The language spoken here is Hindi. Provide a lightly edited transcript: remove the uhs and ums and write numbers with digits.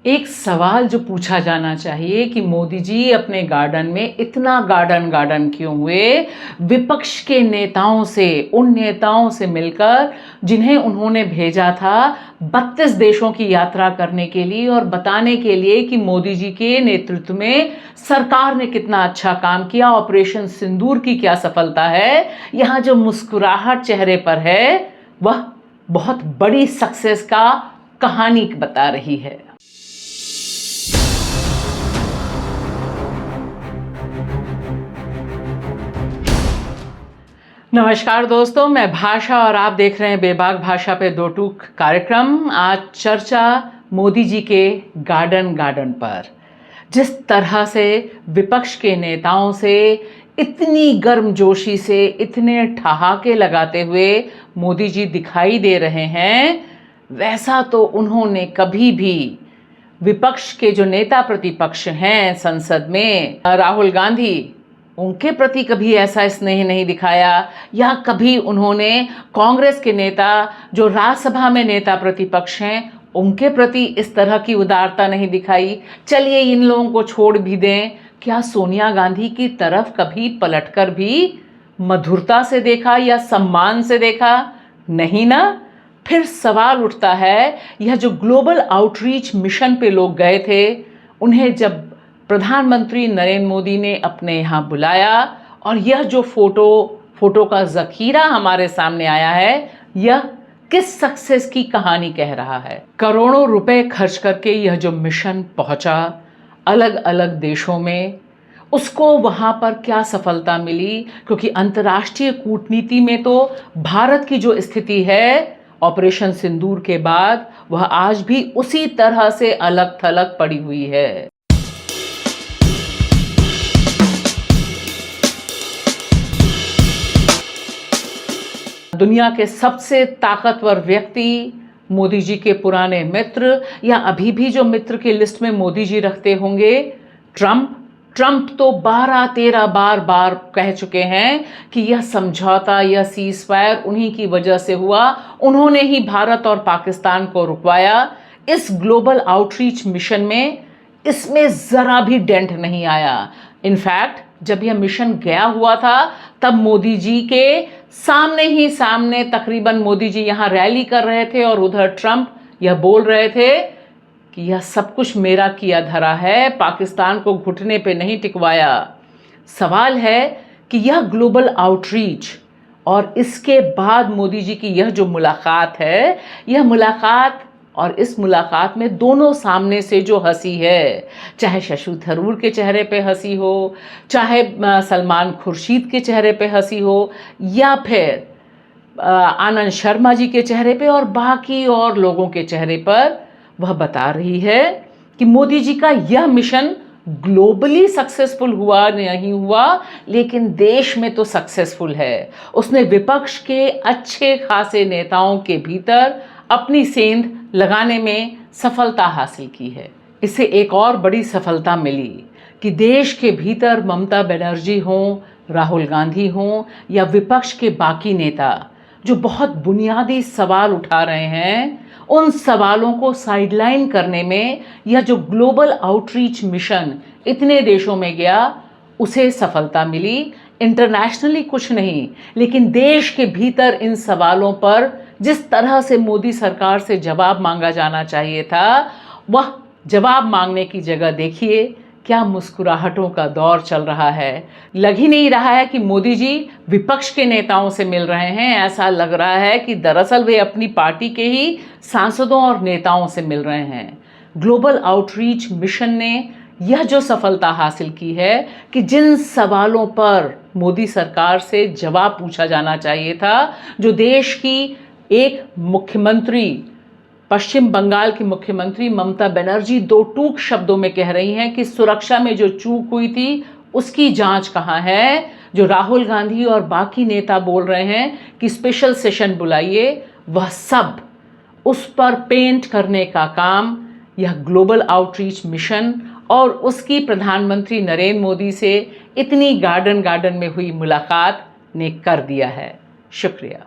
एक सवाल जो पूछा जाना चाहिए कि मोदी जी अपने गार्डन में इतना गार्डन क्यों हुए? विपक्ष के नेताओं से, उन नेताओं से मिलकर जिन्हें उन्होंने भेजा था 32 देशों की यात्रा करने के लिए और बताने के लिए कि मोदी जी के नेतृत्व में सरकार ने कितना अच्छा काम किया, ऑपरेशन सिंदूर की क्या सफलता है। यहाँ जो मुस्कुराहट चेहरे पर है वह बहुत बड़ी सक्सेस का कहानी बता रही है। नमस्कार दोस्तों, मैं भाषा और आप देख रहे हैं बेबाक भाषा पे दो टूक कार्यक्रम। आज चर्चा मोदी जी के गार्डन पर। जिस तरह से विपक्ष के नेताओं से इतनी गर्मजोशी से, इतने ठहाके लगाते हुए मोदी जी दिखाई दे रहे हैं, वैसा तो उन्होंने कभी भी विपक्ष के जो नेता प्रतिपक्ष हैं संसद में, राहुल गांधी, उनके प्रति कभी ऐसा स्नेह नहीं दिखाया, या कभी उन्होंने कांग्रेस के नेता जो राज्यसभा में नेता प्रतिपक्ष हैं उनके प्रति इस तरह की उदारता नहीं दिखाई। चलिए इन लोगों को छोड़ भी दें, क्या सोनिया गांधी की तरफ कभी पलटकर भी मधुरता से देखा या सम्मान से देखा? नहीं ना। फिर सवाल उठता है, यह जो ग्लोबल आउटरीच मिशन पे लोग गए थे, उन्हें जब प्रधानमंत्री नरेंद्र मोदी ने अपने यहाँ बुलाया और यह जो फोटो का ज़खीरा हमारे सामने आया है, यह किस सक्सेस की कहानी कह रहा है? करोड़ों रुपए खर्च करके यह जो मिशन पहुंचा अलग अलग देशों में, उसको वहाँ पर क्या सफलता मिली? क्योंकि अंतर्राष्ट्रीय कूटनीति में तो भारत की जो स्थिति है ऑपरेशन सिंदूर के बाद, वह आज भी उसी तरह से अलग थलग पड़ी हुई है। दुनिया के सबसे ताकतवर व्यक्ति, मोदी जी के पुराने मित्र, या अभी भी जो मित्र की लिस्ट में मोदी जी रखते होंगे, ट्रंप तो 12-13 बार कह चुके हैं कि यह समझौता, यह सीज़फायर उन्हीं की वजह से हुआ, उन्होंने ही भारत और पाकिस्तान को रुकवाया। इस ग्लोबल आउटरीच मिशन में इसमें ज़रा भी डेंट नहीं आया। इनफैक्ट जब यह मिशन गया हुआ था तब मोदी जी के सामने तकरीबन मोदी जी यहाँ रैली कर रहे थे और उधर ट्रंप यह बोल रहे थे कि यह सब कुछ मेरा किया धरा है, पाकिस्तान को घुटने पे नहीं टिकवाया। सवाल है कि यह ग्लोबल आउटरीच और इसके बाद मोदी जी की यह जो मुलाकात है, यह मुलाकात और इस मुलाकात में दोनों सामने से जो हंसी है, चाहे शशि थरूर के चेहरे पे हंसी हो, चाहे सलमान खुर्शीद के चेहरे पे हंसी हो, या फिर आनंद शर्मा जी के चेहरे पे और बाकी और लोगों के चेहरे पर, वह बता रही है कि मोदी जी का यह मिशन ग्लोबली सक्सेसफुल हुआ नहीं हुआ, लेकिन देश में तो सक्सेसफुल है। उसने विपक्ष के अच्छे खासे नेताओं के भीतर अपनी सेंध लगाने में सफलता हासिल की है। इससे एक और बड़ी सफलता मिली कि देश के भीतर ममता बनर्जी हों, राहुल गांधी हों, या विपक्ष के बाकी नेता जो बहुत बुनियादी सवाल उठा रहे हैं, उन सवालों को साइडलाइन करने में यह जो ग्लोबल आउटरीच मिशन इतने देशों में गया, उसे सफलता मिली। इंटरनेशनली कुछ नहीं, लेकिन देश के भीतर इन सवालों पर जिस तरह से मोदी सरकार से जवाब मांगा जाना चाहिए था, वह जवाब मांगने की जगह देखिए क्या मुस्कुराहटों का दौर चल रहा है। लग ही नहीं रहा है कि मोदी जी विपक्ष के नेताओं से मिल रहे हैं, ऐसा लग रहा है कि दरअसल वे अपनी पार्टी के ही सांसदों और नेताओं से मिल रहे हैं। ग्लोबल आउटरीच मिशन ने यह जो सफलता हासिल की है कि जिन सवालों पर मोदी सरकार से जवाब पूछा जाना चाहिए था, जो देश की एक मुख्यमंत्री, पश्चिम बंगाल की मुख्यमंत्री ममता बनर्जी दो टूक शब्दों में कह रही हैं कि सुरक्षा में जो चूक हुई थी उसकी जांच कहाँ है, जो राहुल गांधी और बाकी नेता बोल रहे हैं कि स्पेशल सेशन बुलाइए, वह सब उस पर पेंट करने का काम यह ग्लोबल आउटरीच मिशन और उसकी प्रधानमंत्री नरेंद्र मोदी से इतनी गार्डन में हुई मुलाकात ने कर दिया है। शुक्रिया।